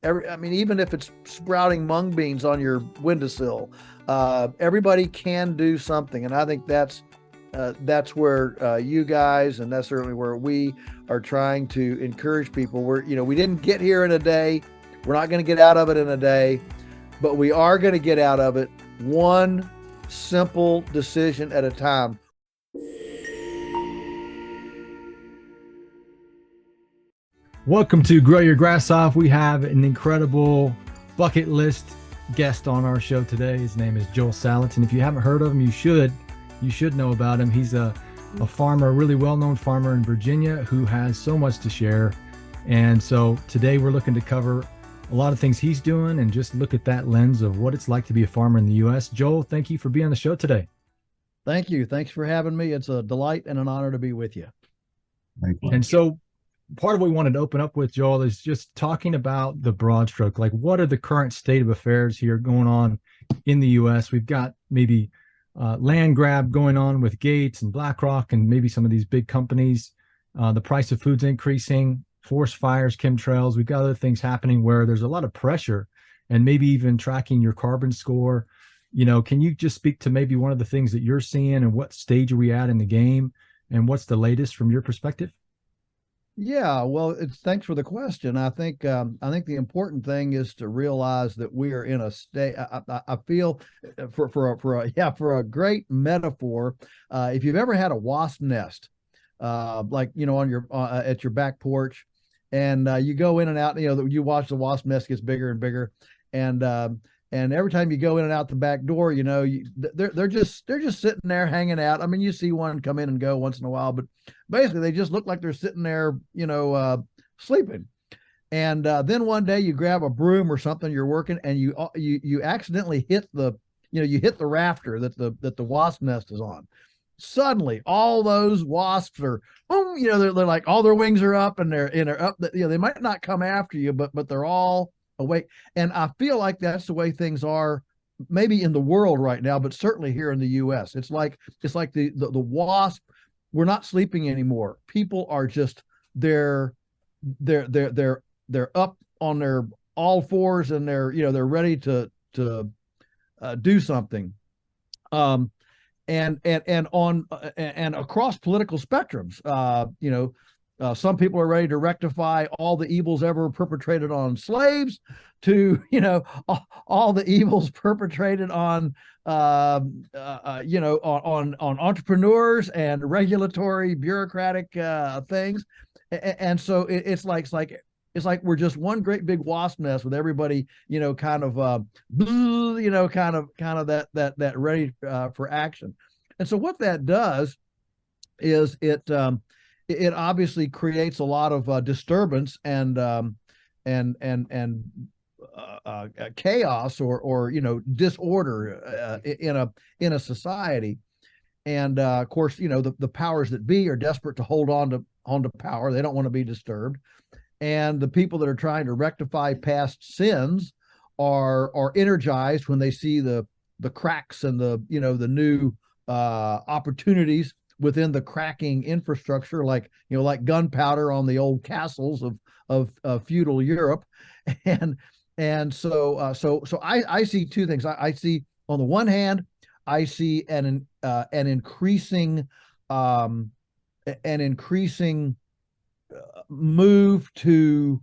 I mean, even if it's sprouting mung beans on your windowsill, everybody can do something. And I think that's where you guys, and that's certainly where we are trying to encourage people. We didn't get here in a day. We're not going to get out of it in a day, but we are going to get out of it one simple decision at a time. Welcome to Grow Your Grass Off. We have an incredible bucket list guest on our show today. His name is Joel Salatin. If you haven't heard of him, you should know about him. He's a farmer, a really well-known farmer in Virginia who has so much to share. And so today we're looking to cover a lot of things he's doing and just look at that lens of what it's like to be a farmer in the U.S. Joel, thank you for being on the show today. Thank you. Thanks for having me. It's a delight and an honor to be with you. Thank you. And so part of what we wanted to open up with, Joel, is just talking about the broad stroke. Like, what are the current state of affairs here going on in the U.S.? We've got maybe land grab going on with Gates and BlackRock and maybe some of these big companies. The price of food's increasing, forest fires, chemtrails. We've got other things happening where there's a lot of pressure and maybe even tracking your carbon score. Can you just speak to maybe one of the things that you're seeing and what stage are we at in the game and what's the latest from your perspective? Yeah, well, thanks for the question. I think the important thing is to realize that we are in a state. I feel for a great metaphor. If you've ever had a wasp nest, like on your at your back porch, and you go in and out, you watch the wasp nest gets bigger and bigger, and every time you go in and out the back door, they're just sitting there hanging out. I mean, you see one come in and go once in a while, but basically they just look like they're sitting there, sleeping. And then one day you grab a broom or something, you're working, and you accidentally hit the rafter that the wasp nest is on. Suddenly, all those wasps are, they're like all their wings are up and they're up. They might not come after you, but they're all awake. And I feel like that's the way things are maybe in the world right now, but certainly here in the US. It's like the wasp. We're not sleeping anymore. People are just they're up on their all fours and they're ready to do something. And across political spectrums, some people are ready to rectify all the evils ever perpetrated on slaves, to all the evils perpetrated on entrepreneurs and regulatory bureaucratic things. And so it's like we're just one great big wasp nest with everybody kind of that ready for action. And so what that does is it obviously creates a lot of disturbance and chaos or disorder in a society. And of course, the powers that be are desperate to hold on to power. They don't want to be disturbed. And the people that are trying to rectify past sins are energized when they see the cracks and the new opportunities within the cracking infrastructure, like gunpowder on the old castles of feudal Europe. And so I see two things. I see, on the one hand, I see an increasing move to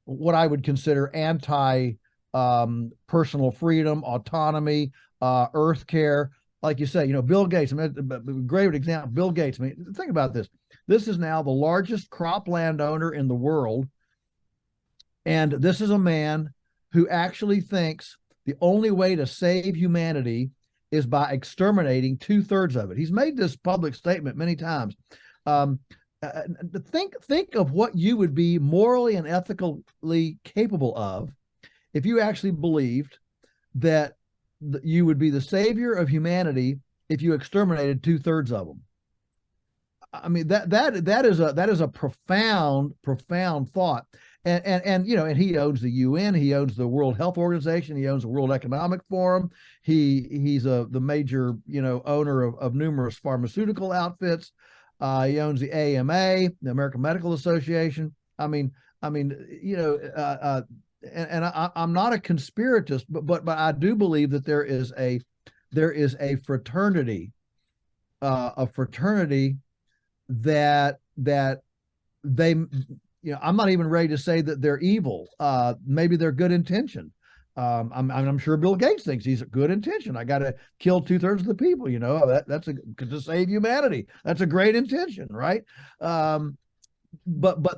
what I would consider anti personal freedom, autonomy, earth care. Like you say, Bill Gates, great example, Bill Gates. Think about this. This is now the largest cropland owner in the world. And this is a man who actually thinks the only way to save humanity is by exterminating 2/3 of it. He's made this public statement many times. Think of what you would be morally and ethically capable of if you actually believed that you would be the savior of humanity if you exterminated 2/3 of them. I mean, that is a profound thought. And he owns the UN, he owns the World Health Organization, he owns the World Economic Forum. He's the major owner of numerous pharmaceutical outfits. He owns the AMA, the American Medical Association. You know, and I'm not a conspiratist, but I do believe that there is a fraternity, that they, you know, I'm not even ready to say that they're evil. Maybe they're good intention. I'm sure Bill Gates thinks he's a good intention. I got to kill 2/3 of the people. You know, that's to save humanity. That's a great intention, right? But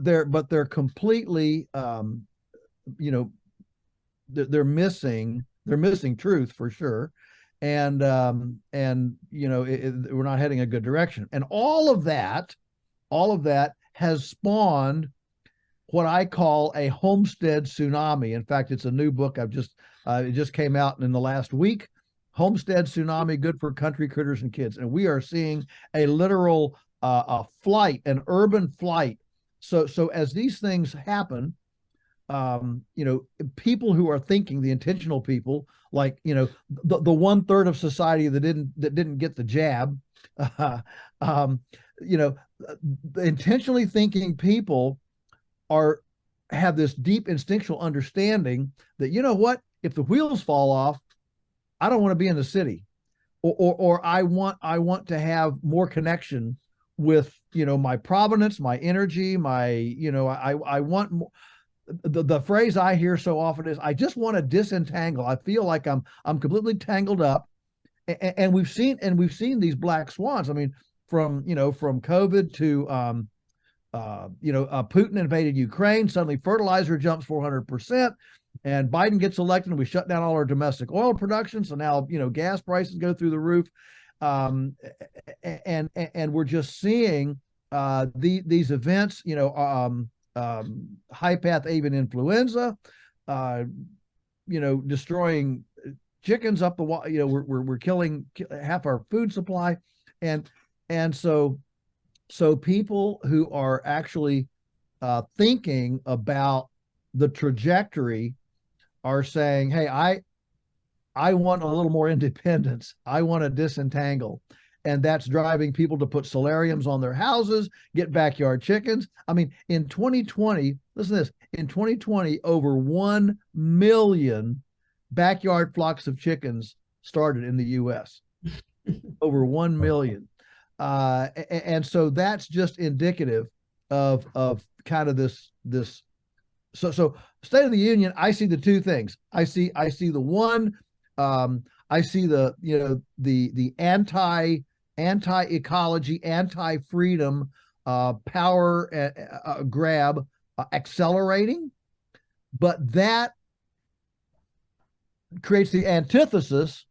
they're completely, you know, they're missing truth for sure, and you know, we're not heading a good direction, and all of that has spawned what I call a homestead tsunami. In fact, it's a new book I've just it just came out in the last week. Homestead Tsunami, Good for Country Critters and Kids. And we are seeing a literal a flight, an urban flight. So as these things happen, you know, people who are thinking, the intentional people, like, you know, the 1/3 of society that didn't get the jab, you know, the intentionally thinking people have this deep instinctual understanding that, you know what, if the wheels fall off, I don't want to be in the city, or I want to have more connection with, you know, my provenance, my energy, my, you know, I want more. The phrase I hear so often is, I just want to disentangle. I feel like I'm completely tangled up, and we've seen these black swans. I mean, from COVID to Putin invaded Ukraine. Suddenly, fertilizer jumps 400%, and Biden gets elected, and we shut down all our domestic oil production. So now, you know, gas prices go through the roof, and we're just seeing these events. You know, high path avian influenza, you know, destroying chickens up the wall. You know, we're killing half our food supply, and so people who are actually thinking about the trajectory are saying, hey, I want a little more independence. I want to disentangle. And that's driving people to put solariums on their houses, get backyard chickens. I mean, in 2020, listen to this, in 2020, over 1 million backyard flocks of chickens started in the US. Over 1 million. And so that's just indicative of kind of this. So State of the Union, I see the two things. I see the one, I see the, you know, the anti-ecology, anti-freedom power grab accelerating, but that creates the antithesis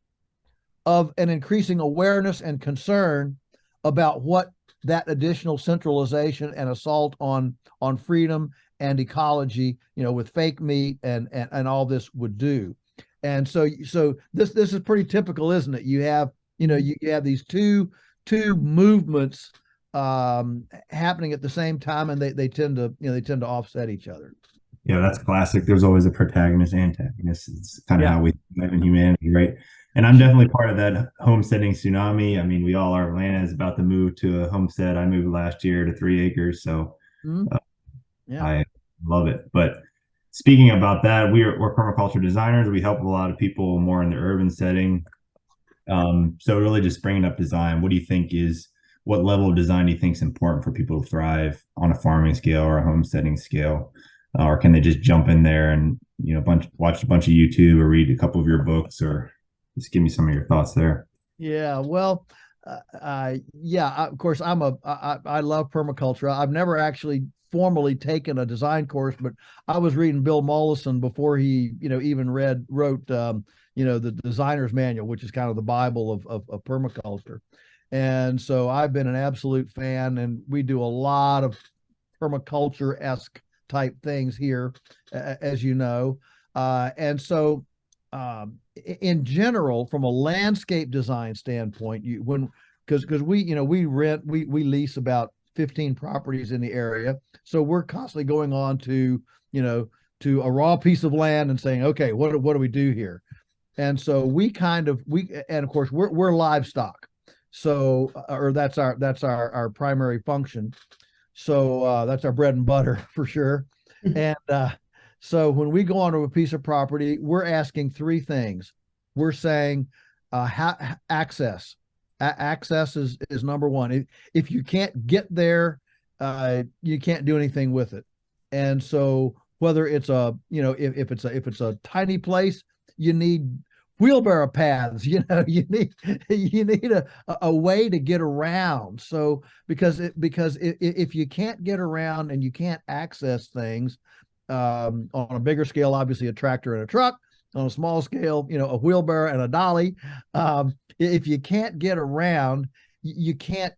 of an increasing awareness and concern about what that additional centralization and assault on freedom and ecology, you know, with fake meat and all this would do. And so this is pretty typical, isn't it? You have, you know, you have these two movements happening at the same time, and they tend to offset each other. Yeah, that's classic. There's always a protagonist, antagonist. It's kind of how we live in humanity, right? And I'm definitely part of that homesteading tsunami. I mean, we all are. Atlanta is about to move to a homestead. I moved last year to 3 acres, so I love it. But speaking about that, we're permaculture designers. We help a lot of people more in the urban setting. So really just bringing up design, what level of design do you think is important for people to thrive on a farming scale or a homesteading scale? Or can they just jump in there and, you know, watch a bunch of YouTube or read a couple of your books, or just give me some of your thoughts there? Yeah, well, of course, I love permaculture. I've never actually formally taken a design course, but I was reading Bill Mollison before he, you know, even wrote, you know, the designer's manual, which is kind of the Bible of permaculture. And so I've been an absolute fan, and we do a lot of permaculture-esque type things here, as you know. And so in general, from a landscape design standpoint, because we lease about 15 properties in the area, so we're constantly going on to a raw piece of land and saying, okay, what do we do here? And so and of course we're livestock, so or that's our primary function. So that's our bread and butter for sure. And so when we go onto a piece of property, we're asking three things. We're saying access. Access is number one. If you can't get there, you can't do anything with it. And so whether it's if it's a tiny place, you need wheelbarrow paths. You need a way to get around. So because if you can't get around and you can't access things, on a bigger scale, obviously a tractor and a truck. On a small scale, a wheelbarrow and a dolly. If you can't get around, you can't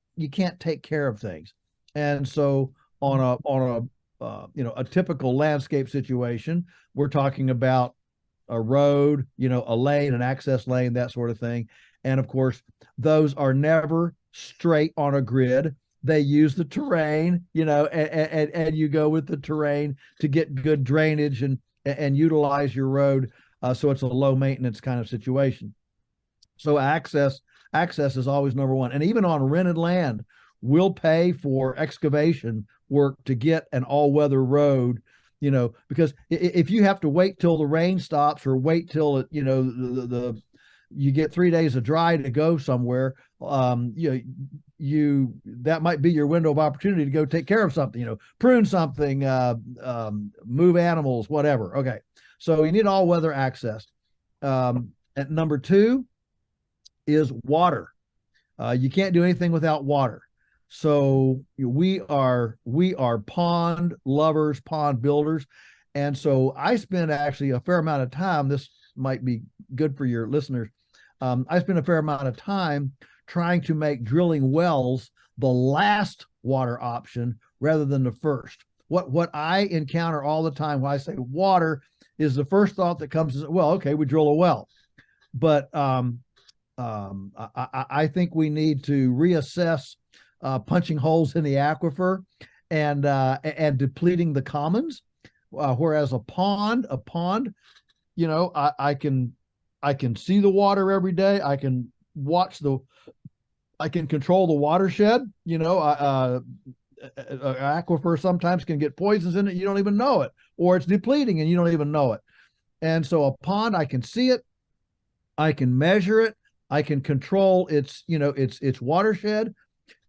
take care of things. And so on a typical landscape situation, we're talking about a road, a lane, an access lane, that sort of thing. And of course, those are never straight on a grid. They use the terrain, and you go with the terrain to get good drainage and utilize your road. So it's a low maintenance kind of situation. So access is always number one. And even on rented land, we'll pay for excavation work to get an all-weather road, because if you have to wait till the rain stops or wait till it, you get 3 days of dry to go somewhere, that might be your window of opportunity to go take care of something, prune something, move animals, whatever. Okay. So you need all weather access. At number two is water. You can't do anything without water. So we are pond lovers, pond builders. And so I spend actually a fair amount of time, this might be good for your listeners. I spend a fair amount of time trying to make drilling wells the last water option rather than the first. What I encounter all the time when I say water is the first thought that comes is, well, okay, we drill a well. But I think we need to reassess punching holes in the aquifer and depleting the commons. Whereas a pond, I can see the water every day. I can control the watershed. Aquifer sometimes can get poisons in it. You don't even know it, or it's depleting and you don't even know it. And so a pond, I can see it, I can measure it, I can control its watershed,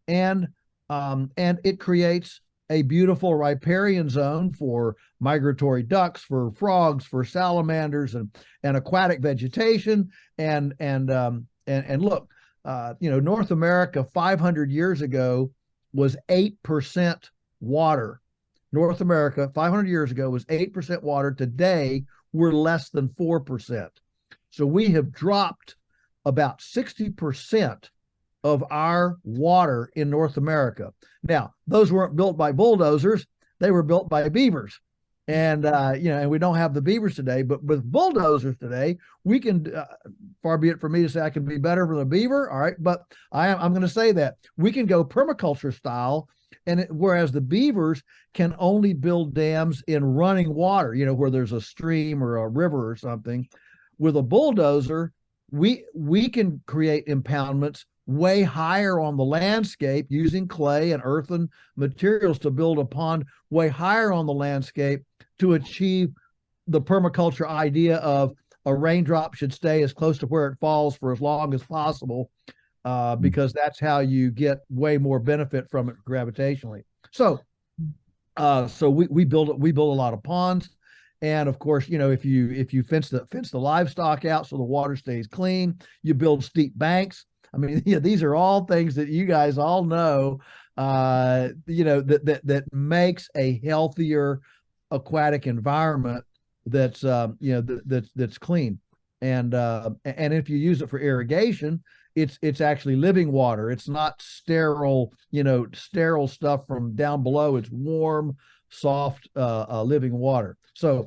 and it creates a beautiful riparian zone for migratory ducks, for frogs, for salamanders, and aquatic vegetation. And look, North America 500 years ago was 8% water. North America 500 years ago was 8% water. Today, we're less than 4%. So we have dropped about 60% of our water in North America. Now, those weren't built by bulldozers. They were built by beavers. And, and we don't have the beavers today, but with bulldozers today, we can, far be it for me to say I can be better than a beaver. All right. But I'm going to say that we can go permaculture style. And whereas the beavers can only build dams in running water, where there's a stream or a river or something, with a bulldozer, we can create impoundments way higher on the landscape using clay and earthen materials to build a pond way higher on the landscape to achieve the permaculture idea of a raindrop should stay as close to where it falls for as long as possible, because that's how you get way more benefit from it gravitationally. So we build a lot of ponds. And of course, if you fence the livestock out so the water stays clean, you build steep banks. I mean, these are all things that you guys all know, that makes a healthier aquatic environment that's that's clean. And if you use it for irrigation, it's actually living water. It's not sterile stuff from down below. It's warm, soft, living water. So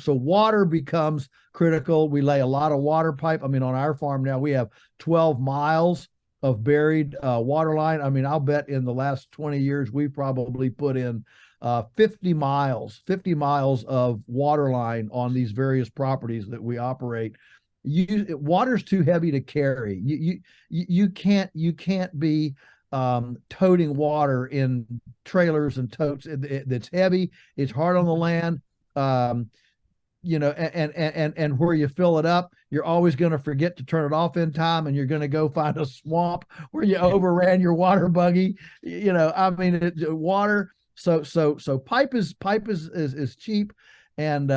water becomes critical. We lay a lot of water pipe. I mean, on our farm now, we have 12 miles of buried water line. I mean, I'll bet in the last 20 years, we probably put in 50 miles of water line on these various properties that we operate. Water's too heavy to carry. You can't be toting water in trailers and totes that's heavy, it's hard on the land. And where you fill it up, you're always going to forget to turn it off in time, and you're going to go find a swamp where you overran your water buggy. Water. So pipe is cheap, and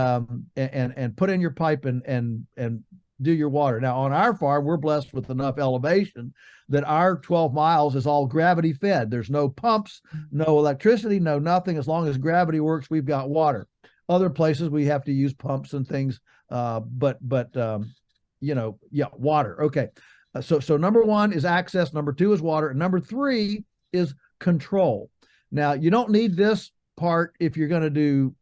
put in your pipe and do your water. Now on our farm, we're blessed with enough elevation that our 12 miles is all gravity fed. There's no pumps, no electricity, no nothing. As long as gravity works, we've got water. Other places we have to use pumps and things, water. Okay, so number one is access. Number two is water. And number three is control. Now you don't need this part if you're going to do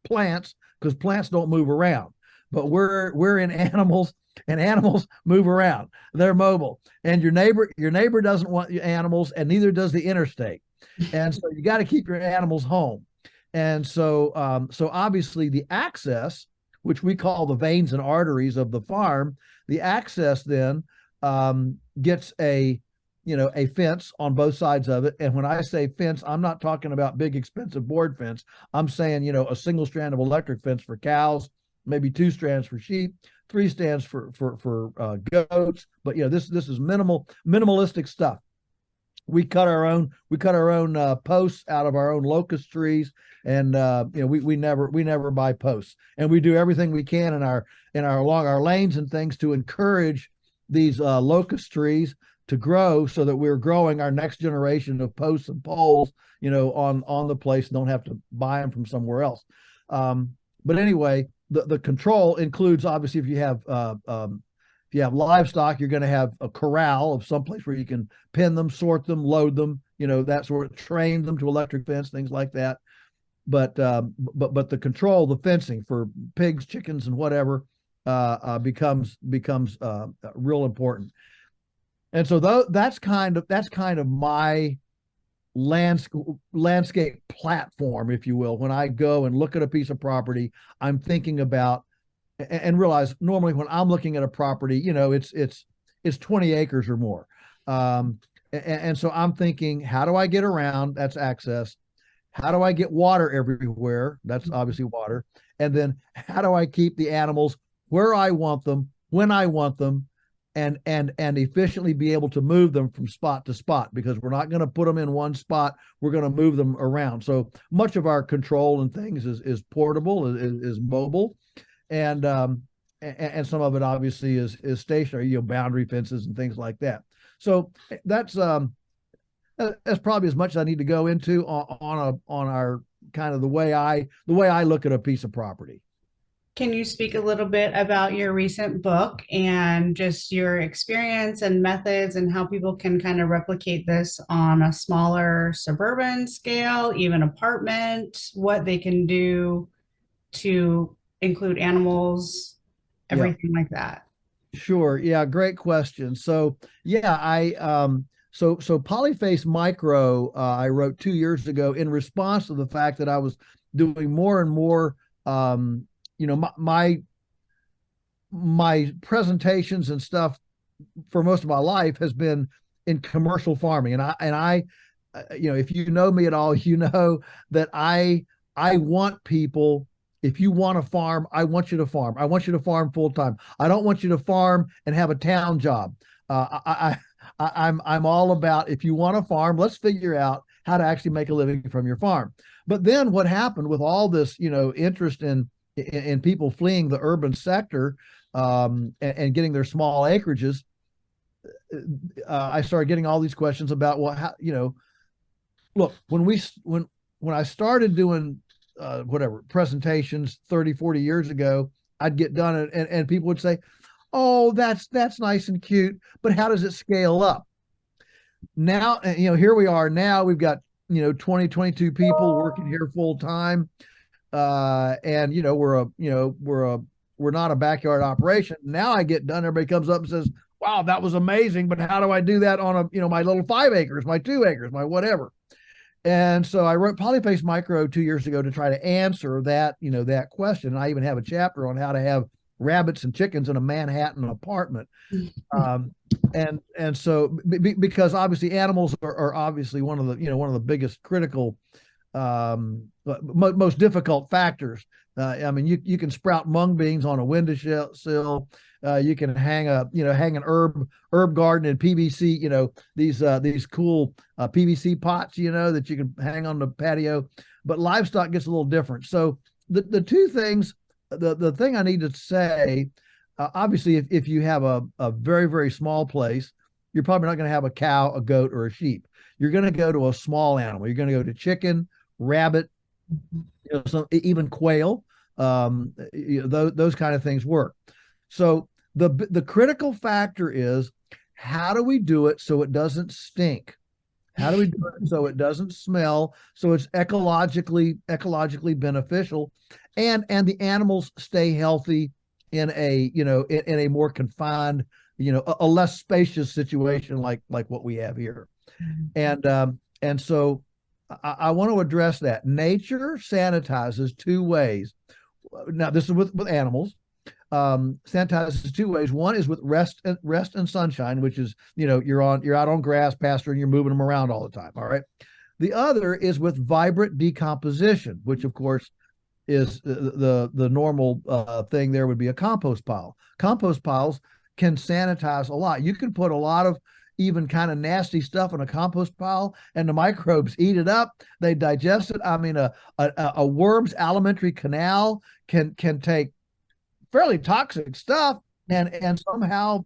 plants, because plants don't move around. But we're in animals, and animals move around. They're mobile, and your neighbor doesn't want animals, and neither does the interstate. And so you got to keep your animals home. And so obviously the access, which we call the veins and arteries of the farm, the access then gets a fence on both sides of it. And when I say fence, I'm not talking about big expensive board fence. I'm saying, a single strand of electric fence for cows, maybe 2 strands for sheep, 3 strands for goats. But this is minimalistic stuff. We cut our own posts out of our own locust trees, and we never buy posts, and we do everything we can along our lanes and things to encourage these locust trees to grow, so that we're growing our next generation of posts and poles, on the place, and don't have to buy them from somewhere else. But anyway, the control includes, obviously, if you have livestock, you're going to have a corral of someplace where you can pin them, sort them, load them, that sort of, train them to electric fence, things like that. But the control, the fencing for pigs, chickens, and whatever, becomes real important. And so that's kind of my landscape platform, if you will. When I go and look at a piece of property, I'm thinking about, and realize normally when I'm looking at a property, it's 20 acres or more. And so I'm thinking, how do I get around? That's access. How do I get water everywhere? That's obviously water. And then how do I keep the animals where I want them, when I want them, and efficiently be able to move them from spot to spot, because we're not going to put them in one spot. We're going to move them around. So much of our control and things is portable, is mobile. And some of it obviously is stationary, boundary fences and things like that. So that's probably as much as I need to go into on our kind of the way I look at a piece of property. Can you speak a little bit about your recent book and just your experience and methods, and how people can kind of replicate this on a smaller suburban scale, even apartment, what they can do to include animals, everything like that? Sure. Yeah. Great question. So so Polyface Micro, I wrote 2 years ago in response to the fact that I was doing more and more, my presentations and stuff for most of my life has been in commercial farming. And I, if you know me at all, you know that I want people, if you want to farm, I want you to farm. I want you to farm full time. I don't want you to farm and have a town job. I'm all about, if you want to farm, let's figure out how to actually make a living from your farm. But then what happened with all this, interest in people fleeing the urban sector, and getting their small acreages, I started getting all these questions about, well, how, look, when I started doing presentations 30, 40 years ago, I'd get done and people would say, oh, that's nice and cute, but how does it scale up? Now, here we are. Now we've got, 20, 22 people working here full time. And we're not a backyard operation. Now I get done, everybody comes up and says, wow, that was amazing, but how do I do that on my little 5 acres, my 2 acres, my whatever? And so I wrote Polyface Micro 2 years ago to try to answer that, that question. And I even have a chapter on how to have rabbits and chickens in a Manhattan apartment. And so because obviously animals are obviously one of the biggest critical, most difficult factors. I mean, you can sprout mung beans on a windowsill. You can hang an herb garden in PVC, these cool PVC pots, that you can hang on the patio. But livestock gets a little different. So the two things, the thing I need to say, obviously, if you have a very, very small place, you're probably not going to have a cow, a goat, or a sheep. You're going to go to a small animal. You're going to go to chicken, rabbit, even quail. Those kind of things work. So the critical factor is, how do we do it so it doesn't stink? How do we do it so it doesn't smell, so it's ecologically beneficial, and the animals stay healthy in a more confined, a less spacious situation like what we have here. And so I want to address that. Nature sanitizes two ways. Now, this is with animals. Sanitizes two ways. One is with rest and sunshine, which is, you're out on grass, pasture, and you're moving them around all the time. All right. The other is with vibrant decomposition, which of course is the normal thing. There would be a compost pile. Compost piles can sanitize a lot. You can put a lot of even kind of nasty stuff in a compost pile, and the microbes eat it up. They digest it. I mean, a worm's alimentary canal can take fairly toxic stuff, and somehow,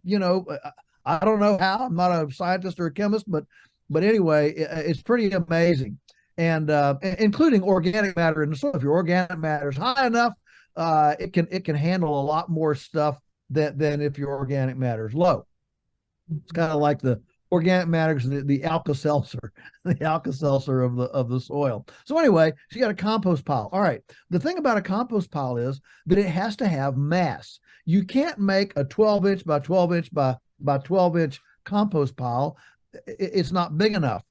I don't know how. I'm not a scientist or a chemist, but anyway, it's pretty amazing. And including organic matter in the soil. If your organic matter is high enough, it can handle a lot more stuff than if your organic matter is low. It's kind of like the organic matter is the Alka-Seltzer, of the soil. So anyway, so you got a compost pile. All right. The thing about a compost pile is that it has to have mass. You can't make a 12-inch by 12-inch by 12-inch compost pile. It's not big enough.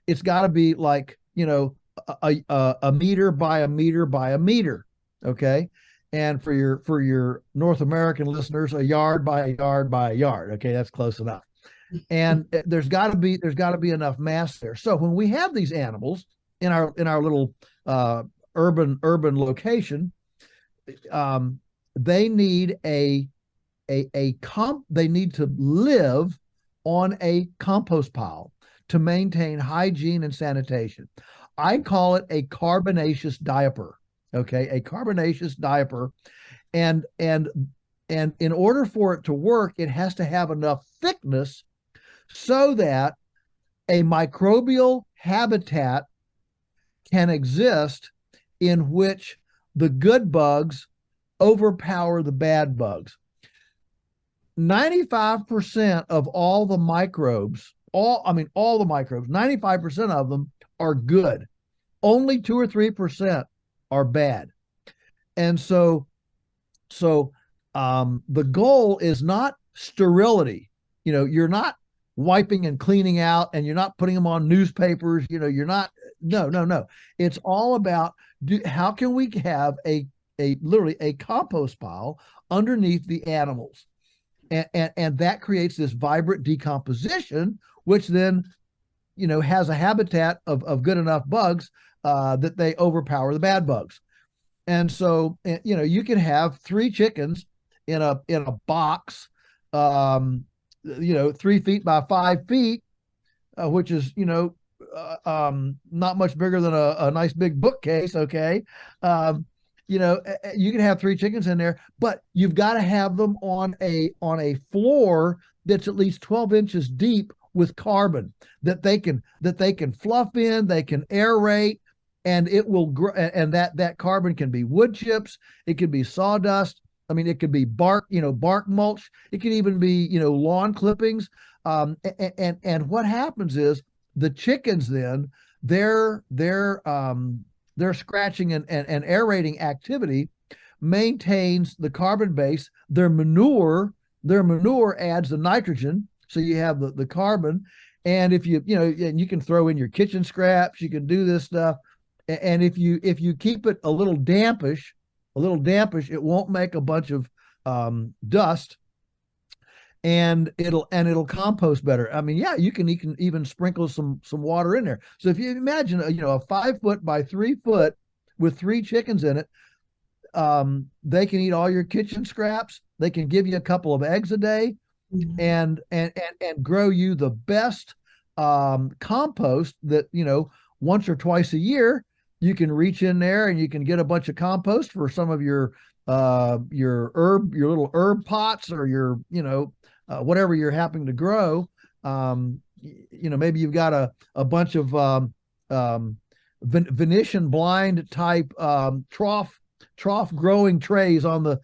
It's got to be like, a meter by a meter by a meter. Okay. And for your North American listeners, a yard by a yard by a yard. Okay, that's close enough. And there's got to be enough mass there. So when we have these animals in our little urban location, they need they need to live on a compost pile to maintain hygiene and sanitation. I call it a carbonaceous diaper. Okay, a carbonaceous diaper, and in order for it to work, it has to have enough thickness so that a microbial habitat can exist in which the good bugs overpower the bad bugs. 95% of all the microbes, all the microbes, 95% of them are good. Only 2 or 3% are bad. And so the goal is not sterility. You're not wiping and cleaning out, and you're not putting them on newspapers. You're not, no. It's all about how can we have literally a compost pile underneath the animals. And that creates this vibrant decomposition, which then, has a habitat of good enough bugs that they overpower the bad bugs. And so, you can have 3 chickens in a box, 3 feet by 5 feet, which is, not much bigger than a nice big bookcase. Okay. You can have 3 chickens in there, but you've got to have them on a floor that's at least 12 inches deep with carbon that they can fluff in, they can aerate, and it will grow. And that carbon can be wood chips, it could be sawdust. I mean, it could be bark, bark mulch. It could even be, lawn clippings. And what happens is the chickens then their scratching and aerating activity maintains the carbon base. Their manure adds the nitrogen. So you have the carbon, and if and you can throw in your kitchen scraps, you can do this stuff. And if you keep it a little dampish, little dampish, it won't make a bunch of dust, and it'll compost better. I mean, yeah, you can even sprinkle some water in there. So if you imagine a 5 foot by 3 foot with 3 chickens in it, they can eat all your kitchen scraps. They can give you a couple of eggs a day, and grow you the best compost that, once or twice a year you can reach in there and you can get a bunch of compost for some of your little herb pots, or your whatever you're happening to grow. Maybe you've got a bunch of Venetian blind type trough growing trays on the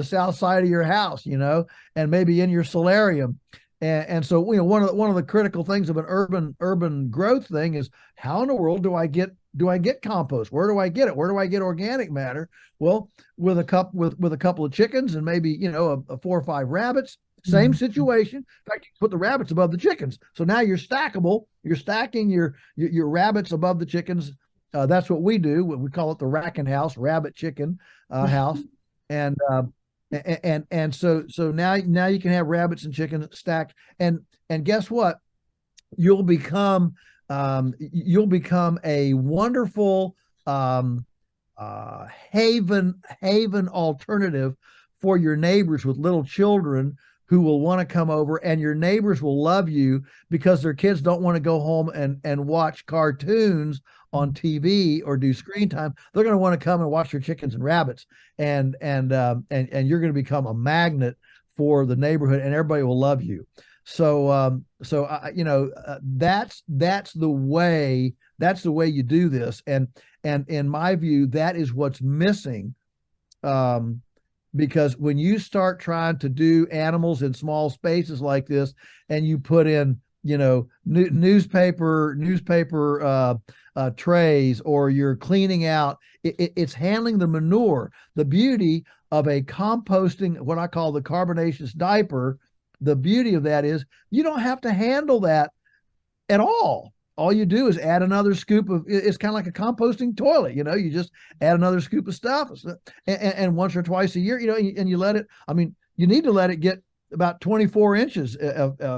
south side of your house, and maybe in your solarium. And so, one of the critical things of an urban growth thing is, how in the world do I get compost? Where do I get it? Where do I get organic matter? Well, with a couple of chickens and maybe 4 or 5 rabbits. Same situation. In fact, you put the rabbits above the chickens, so now you're stackable. You're stacking your rabbits above the chickens. That's what we do. We call it the racking house, rabbit chicken house, and so now you can have rabbits and chickens stacked, and guess what? You'll become a wonderful haven alternative for your neighbors with little children who will want to come over, and your neighbors will love you because their kids don't want to go home and watch cartoons on TV or do screen time. They're going to want to come and watch your chickens and rabbits, and you're going to become a magnet for the neighborhood, and everybody will love you. So that's the way you do this, and in my view, that is what's missing. Because when you start trying to do animals in small spaces like this, and you put in, newspaper trays, or you're cleaning out, it's handling the manure. The beauty of a composting, what I call the carbonaceous diaper, the beauty of that is you don't have to handle that at all. All you do is add another scoop of, it's kind of like a composting toilet, you just add another scoop of stuff, and once or twice a year, and you let it, you need to let it get about 24 inches,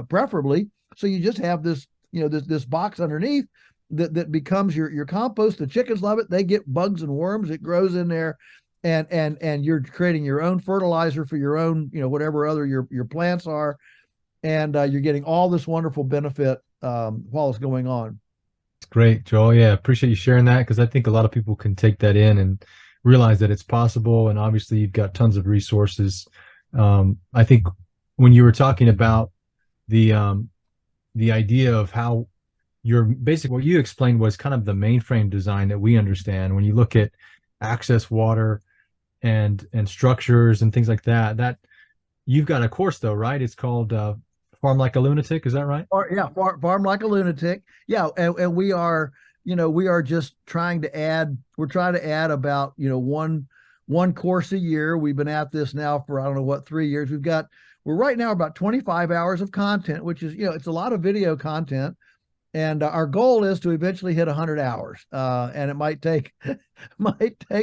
preferably. So you just have this, this box underneath that becomes your compost. The chickens love it. They get bugs and worms. It grows in there, and you're creating your own fertilizer for your own, whatever other your plants are. And you're getting all this wonderful benefit while it's going on. Great, Joel. Yeah, appreciate you sharing that, because I think a lot of people can take that in and realize that it's possible. And obviously, you've got tons of resources. I think when you were talking about the idea of how what you explained was kind of the mainframe design that we understand. When you look at access water and structures and things like that, that you've got a course though, right? It's called Farm Like a Lunatic, is that right? Farm Like a Lunatic. Yeah, and we are just trying to add. We're trying to add about one course a year. We've been at this now for, I don't know what, 3 years. We're right now about 25 hours of content, which is it's a lot of video content, and our goal is to eventually hit 100 hours. And it might take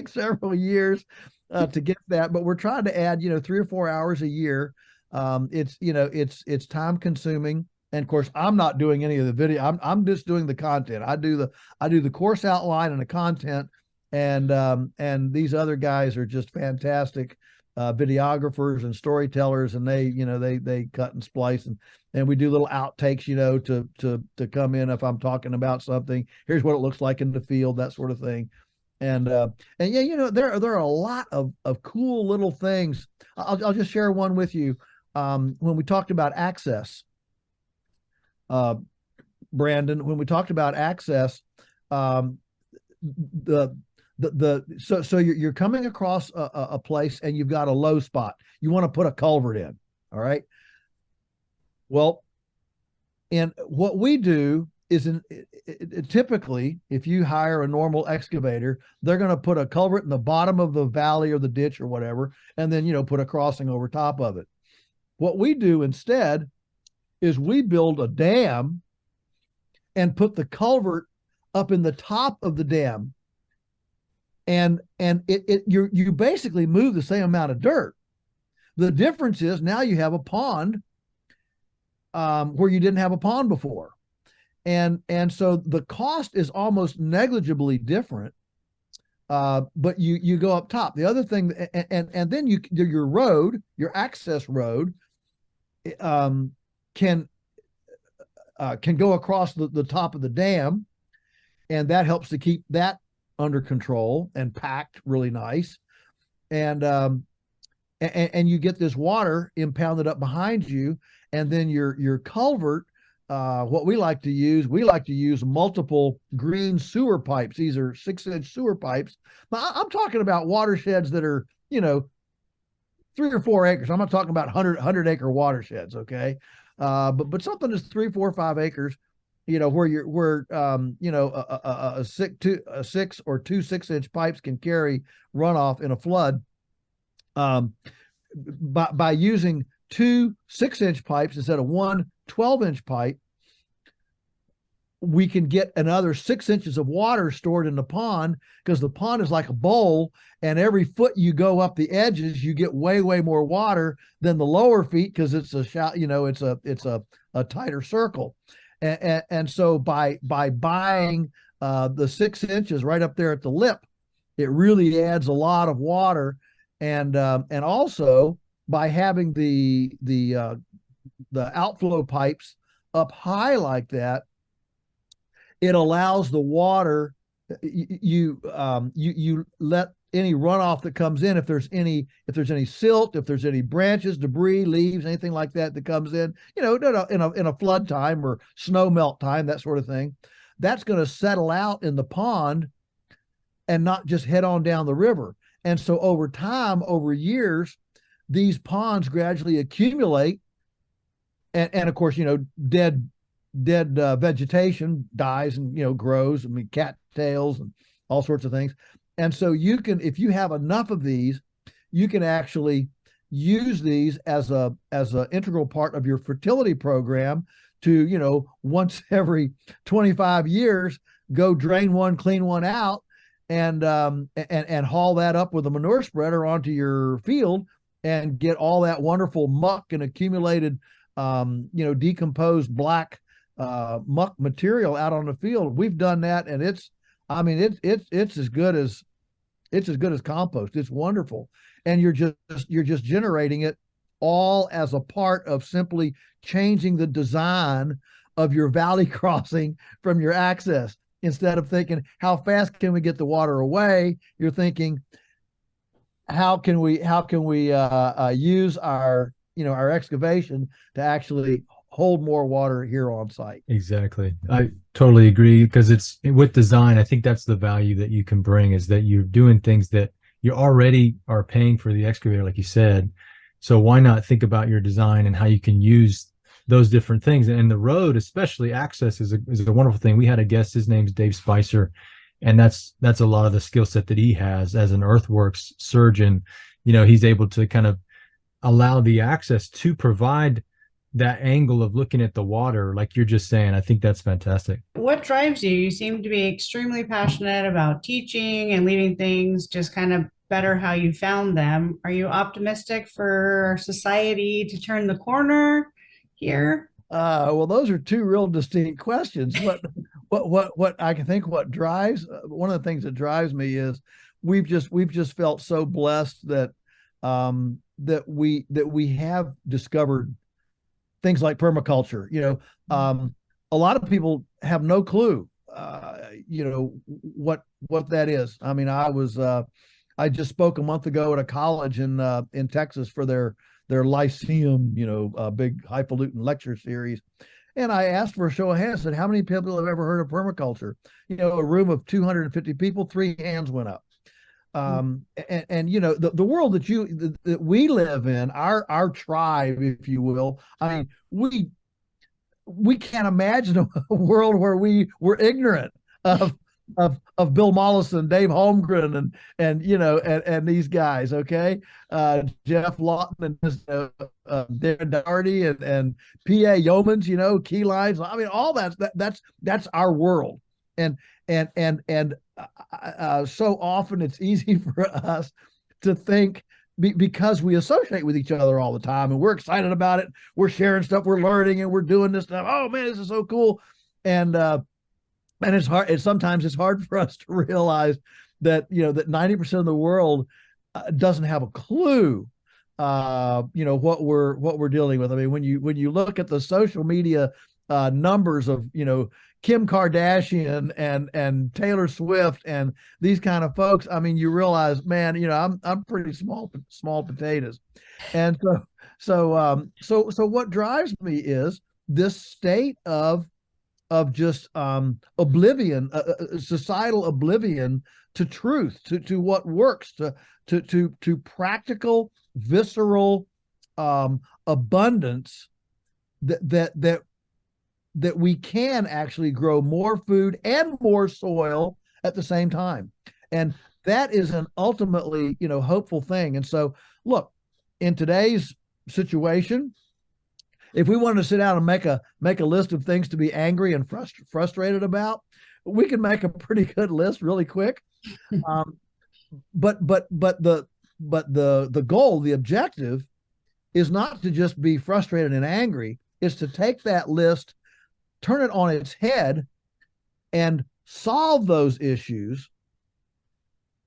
several years to get that, but we're trying to add 3 or 4 hours a year. It's time consuming, and of course I'm not doing any of the video. I'm just doing the content. I do the course outline and the content, and these other guys are just fantastic videographers and storytellers, and they cut and splice, and we do little outtakes to come in if I'm talking about something. Here's what it looks like in the field, that sort of thing. And yeah, there are a lot of cool little things. I'll just share one with you. When we talked about access, Brandon, when we talked about access, so you're coming across a place and you've got a low spot. You want to put a culvert in. All right. Well, and what we do is typically, if you hire a normal excavator, they're going to put a culvert in the bottom of the valley or the ditch or whatever, and then put a crossing over top of it. What we do instead is we build a dam and put the culvert up in the top of the dam. and you basically move the same amount of dirt. The difference is now you have a pond where you didn't have a pond before, and so the cost is almost negligibly different. But you go up top. The other thing, and then your road, your access road, can go across the top of the dam, and that helps to keep that under control and packed really nice. And you get this water impounded up behind you, and then your culvert. What we like to use multiple green sewer pipes. These are 6-inch sewer pipes. Now, I'm talking about watersheds that are 3 or 4 acres. I'm not talking about 100-acre watersheds, okay? But something that's 3, 4, 5 acres, where a 6 or 2 6-inch pipes can carry runoff in a flood. By using 2 6-inch pipes instead of 1 12-inch pipe, we can get another 6 inches of water stored in the pond, because the pond is like a bowl, and every foot you go up the edges, you get way more water than the lower feet, because it's a tighter circle. And so by buying the 6 inches right up there at the lip, it really adds a lot of water, and also by having the outflow pipes up high like that, it allows the water, you let any runoff that comes in, if there's any silt, if there's any branches, debris, leaves, anything like that comes in, in a flood time or snow melt time, that sort of thing, that's going to settle out in the pond and not just head on down the river. And so over time, over years, these ponds gradually accumulate, and of course, dead vegetation dies and grows. I mean, cattails and all sorts of things. And so you can, if you have enough of these, you can actually use these as a integral part of your fertility program to, once every 25 years, go drain one, clean one out, and haul that up with a manure spreader onto your field and get all that wonderful muck and accumulated decomposed black muck material out on the field. We've done that, and it's as good as compost. It's wonderful, and you're just generating it all as a part of simply changing the design of your valley crossing from your access. Instead of thinking, how fast can we get the water away, you're thinking, how can we use our excavation to actually hold more water here on site. Exactly. I totally agree, because it's with design. I think that's the value that you can bring, is that you're doing things that you already are paying for the excavator, like you said. So why not think about your design and how you can use those different things? And the road, especially access, is a wonderful thing. We had a guest, his name's Dave Spicer, and that's a lot of the skill set that he has as an earthworks surgeon. He's able to kind of allow the access to provide that angle of looking at the water, like you're just saying. I think that's fantastic. What drives you? You seem to be extremely passionate about teaching and leaving things just kind of better how you found them. Are you optimistic for society to turn the corner here? Well, those are two real distinct questions. What I can think what drives, one of the things that drives me is we've just felt so blessed that that we have discovered things like permaculture. A lot of people have no clue, what that is. I mean, I just spoke a month ago at a college in Texas for their Lyceum, big highfalutin lecture series. And I asked for a show of hands, said, how many people have ever heard of permaculture? A room of 250 people, 3 hands went up. And the world that we live in, our tribe, if you will, I mean, we can't imagine a world where we're ignorant of Bill Mollison, Dave Holmgren, and these guys, okay, Jeff Lawton and Darren Doherty and P.A. Yeomans, key lines. I mean, all that's our world, and So often it's easy for us to think, because we associate with each other all the time and we're excited about it, we're sharing stuff, we're learning, and we're doing this stuff. Oh man, this is so cool. And it's hard. Sometimes it's hard for us to realize that, that 90% of the world doesn't have a clue, what we're dealing with. I mean, when you look at the social media numbers of, Kim Kardashian and Taylor Swift and these kind of folks, I mean, you realize, man, I'm pretty small potatoes. And so what drives me is this state of just oblivion, societal oblivion to truth, to what works, to practical, visceral abundance that we can actually grow more food and more soil at the same time. And that is an ultimately, hopeful thing. And so, look, in today's situation, if we wanted to sit down and make a list of things to be angry and frustrated about, we can make a pretty good list really quick. But the goal, the objective, is not to just be frustrated and angry. It's to take that list, turn it on its head, and solve those issues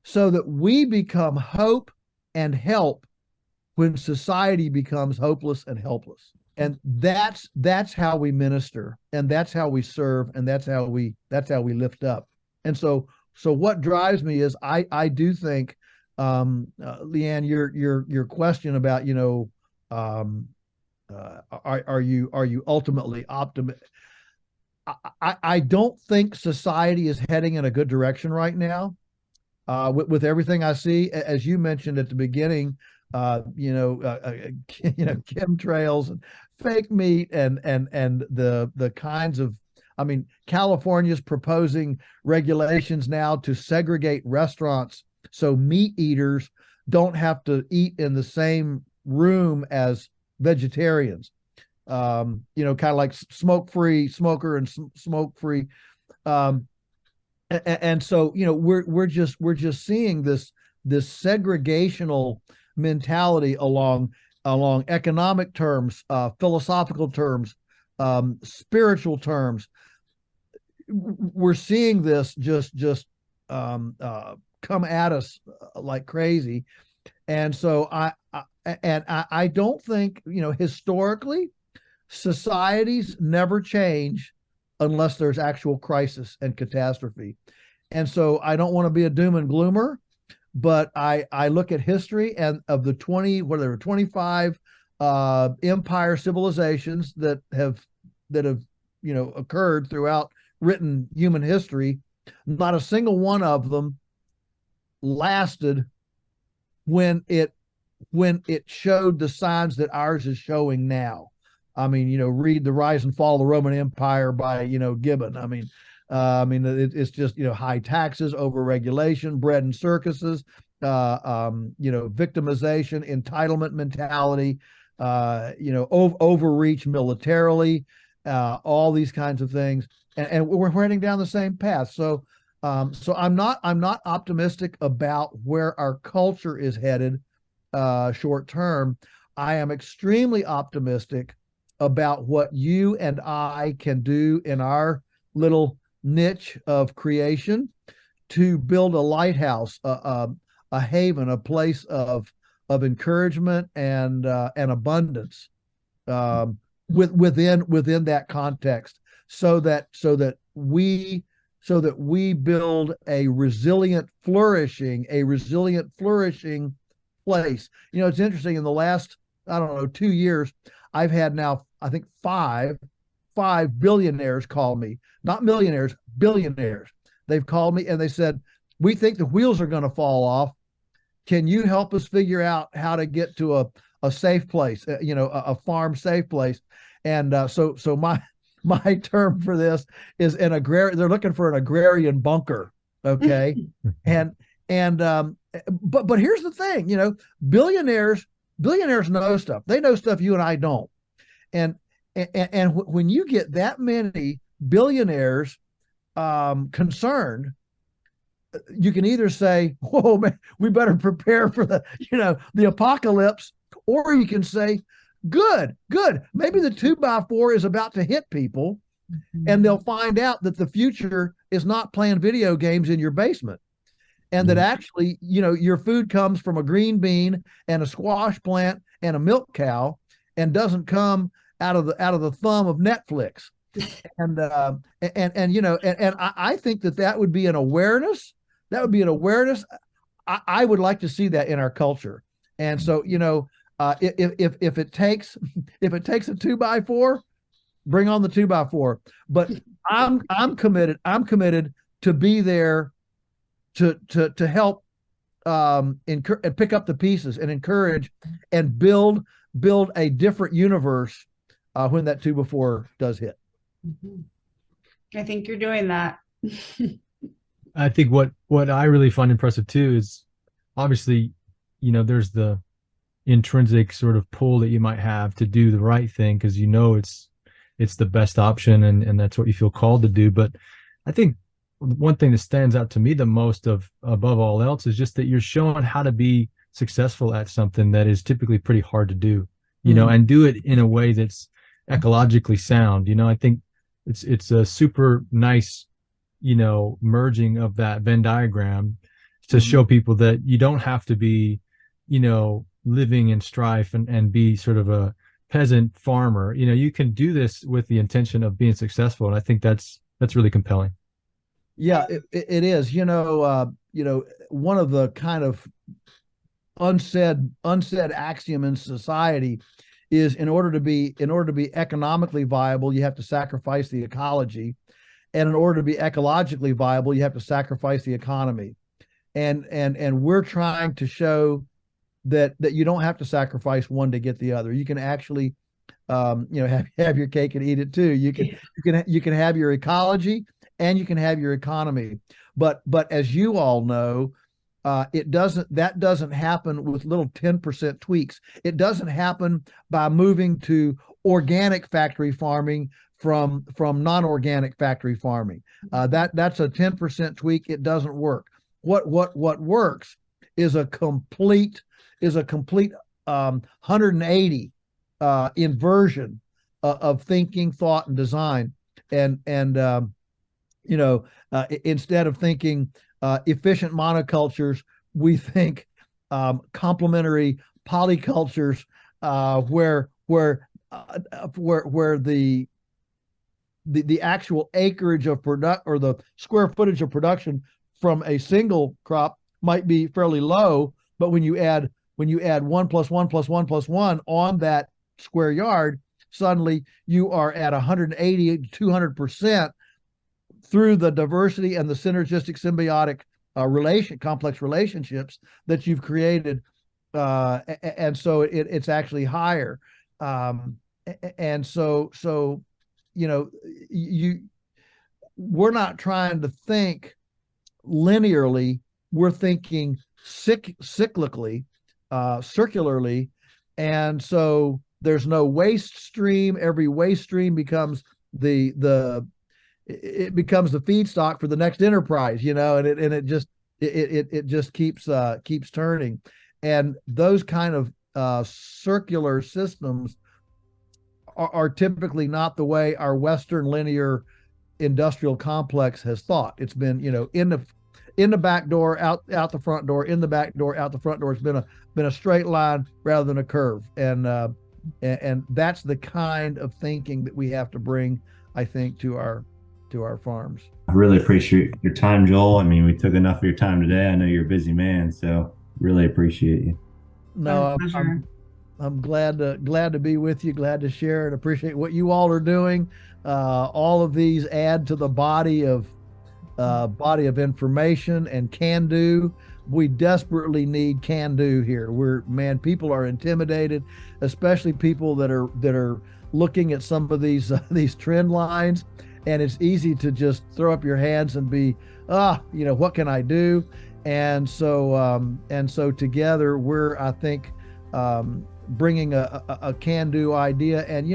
so that we become hope and help when society becomes hopeless and helpless. And that's how we minister, and that's how we serve, and that's how we lift up. And so what drives me is I do think, Leanne, your question about, are you ultimately optimistic? I don't think society is heading in a good direction right now. With everything I see, as you mentioned at the beginning, chemtrails and fake meat and the kinds of, I mean, California's proposing regulations now to segregate restaurants so meat eaters don't have to eat in the same room as vegetarians. Kind of like smoke-free smoker and smoke-free. And so, we're just seeing this segregational mentality along economic terms, philosophical terms, spiritual terms. We're seeing this just come at us like crazy. And so I don't think, historically, societies never change unless there's actual crisis and catastrophe. And so I don't want to be a doom and gloomer, but I look at history, and of the 25 empire civilizations that have occurred throughout written human history, not a single one of them lasted when it showed the signs that ours is showing now. I mean, read The Rise and Fall of the Roman Empire by, Gibbon. I mean, it's just, high taxes, overregulation, bread and circuses, victimization, entitlement mentality, overreach militarily, all these kinds of things. And we're heading down the same path. So I'm not optimistic about where our culture is headed short term. I am extremely optimistic about what you and I can do in our little niche of creation to build a lighthouse, a haven, a place of encouragement and abundance within that context, so that we build a resilient, flourishing place. It's interesting. In the last, 2 years, I've had now, I think, five billionaires call me, not millionaires, billionaires. They've called me and they said, we think the wheels are going to fall off. Can you help us figure out how to get to a safe place, a farm safe place? And so my term for this is they're looking for an agrarian bunker. Okay. But here's the thing, billionaires know stuff. They know stuff you and I don't. And when you get that many billionaires concerned, you can either say, "Whoa, man, we better prepare for the apocalypse," or you can say, "Good, good. Maybe the 2x4 is about to hit people, and they'll find out that the future is not playing video games in your basement, and that actually, your food comes from a green bean and a squash plant and a milk cow, and doesn't come out of the thumb of Netflix." And I think that would be an awareness. That would be an awareness. I would like to see that in our culture. And so, if it takes a 2x4, bring on the 2x4. But I'm committed to be there to help and pick up the pieces and encourage and build a different universe when that 2x4 does hit. I think you're doing that. I think what I really find impressive too is obviously, there's the intrinsic sort of pull that you might have to do the right thing because it's the best option and that's what you feel called to do. But I think one thing that stands out to me the most above all else is just that you're showing how to be successful at something that is typically pretty hard to do, and do it in a way that's ecologically sound. I think it's a super nice merging of that Venn diagram to show people that you don't have to be living in strife and be sort of a peasant farmer. You can do this with the intention of being successful, and I think that's really compelling. Yeah, it is. One of the kind of unsaid axiom in society is in order to be economically viable, you have to sacrifice the ecology. And in order to be ecologically viable, you have to sacrifice the economy. And we're trying to show that you don't have to sacrifice one to get the other. You can actually have your cake and eat it too. You can have your ecology and you can have your economy. But as you all know, that doesn't happen with little 10% tweaks. It doesn't happen by moving to organic factory farming from non-organic factory farming. That's a 10% tweak. It doesn't work. What works is a complete 180 inversion of thinking, thought, and design. And instead of thinking efficient monocultures, we think complementary polycultures, where the actual acreage of product or the square footage of production from a single crop might be fairly low, but when you add 1 + 1 + 1 + 1 on that square yard, suddenly you are at 180 to 200% through the diversity and the synergistic symbiotic complex relationships that you've created, and so it's actually higher. And so we're not trying to think linearly. We're thinking cyclically, circularly, and so there's no waste stream. Every waste stream becomes the feedstock for the next enterprise, and it just keeps turning. And those kind of circular systems are typically not the way our Western linear industrial complex has thought. It's been, in the back door, out the front door, in the back door, out the front door. It's been a straight line rather than a curve. And that's the kind of thinking that we have to bring, I think, to our farms. I really appreciate your time, Joel. I mean, we took enough of your time today. I know you're a busy man, so really appreciate you. No, I'm glad to be with you, glad to share and appreciate what you all are doing. All of these add to the body of information and can do. We desperately need can do here. People are intimidated, especially people that are looking at some of these trend lines, and it's easy to just throw up your hands and be, what can I do? And so together we're, I think, bringing a can-do idea. And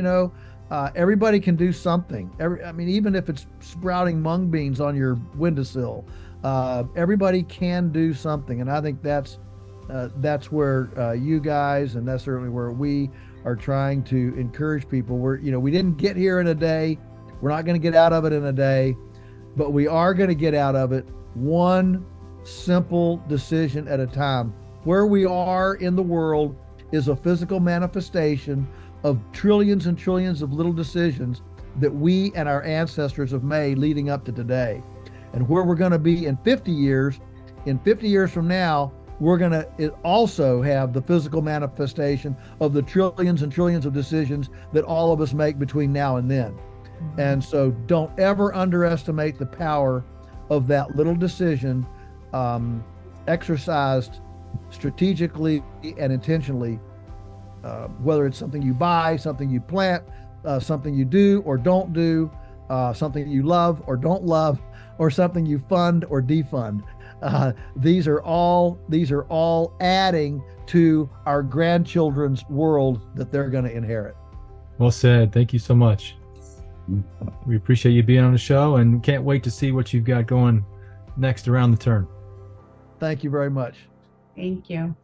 everybody can do something. I mean, even if it's sprouting mung beans on your windowsill, everybody can do something. And I think that's where you guys, and that's certainly where we are trying to encourage people. We didn't get here in a day. We're not going to get out of it in a day, but we are going to get out of it one simple decision at a time. Where we are in the world is a physical manifestation of trillions and trillions of little decisions that we and our ancestors have made leading up to today. And where we're going to be in 50 years from now, we're going to also have the physical manifestation of the trillions and trillions of decisions that all of us make between now and then. And so don't ever underestimate the power of that little decision, exercised strategically and intentionally, whether it's something you buy, something you plant, something you do or don't do, something you love or don't love, or something you fund or defund. These are all adding to our grandchildren's world that they're going to inherit. Well said. Thank you so much. We appreciate you being on the show and can't wait to see what you've got going next around the turn. Thank you very much. Thank you.